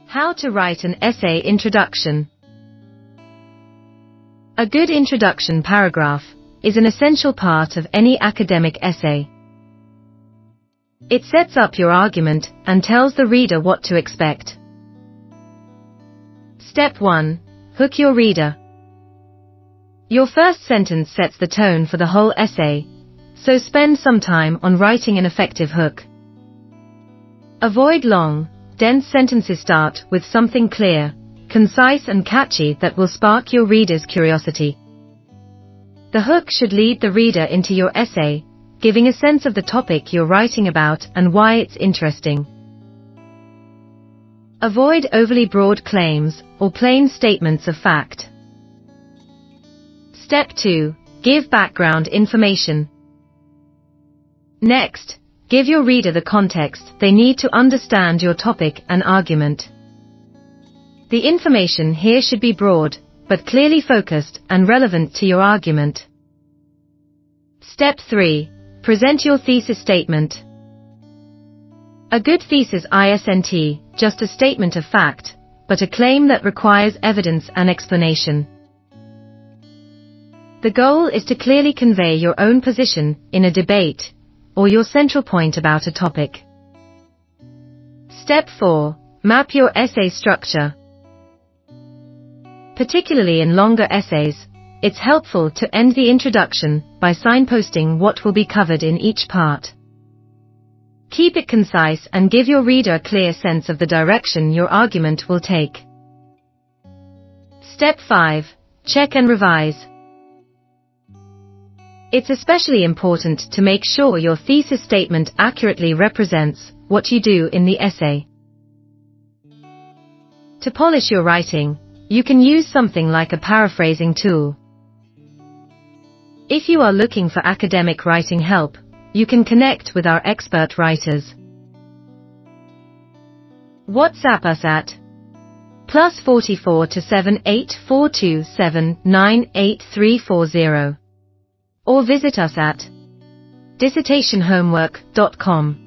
How to write an essay introduction. A good introduction paragraph is an essential part of any academic essay. It sets up your argument and tells the reader what to expect. Step 1. Hook your reader. Your first sentence sets the tone for the whole essay, so spend some time on writing an effective hook. Avoid long, dense sentences. Start with something clear, concise and catchy that will spark your reader's curiosity. The hook should lead the reader into your essay, giving a sense of the topic you're writing about and why it's interesting. Avoid overly broad claims or plain statements of fact. Step 2. Give background information. Next, give your reader the context they need to understand your topic and argument. The information here should be broad, but clearly focused and relevant to your argument. Step 3. Present your thesis statement. A good thesis isn't just a statement of fact, but a claim that requires evidence and explanation. The goal is to clearly convey your own position in a debate, or your central point about a topic. Step 4. Map your essay structure. Particularly in longer essays, it's helpful to end the introduction by signposting what will be covered in each part. Keep it concise and give your reader a clear sense of the direction your argument will take. Step 5. Check and revise. It's especially important to make sure your thesis statement accurately represents what you do in the essay. To polish your writing, you can use something like a paraphrasing tool. If you are looking for academic writing help, you can connect with our expert writers. WhatsApp us at +44 278 98340. Or visit us at dissertationhomework.com.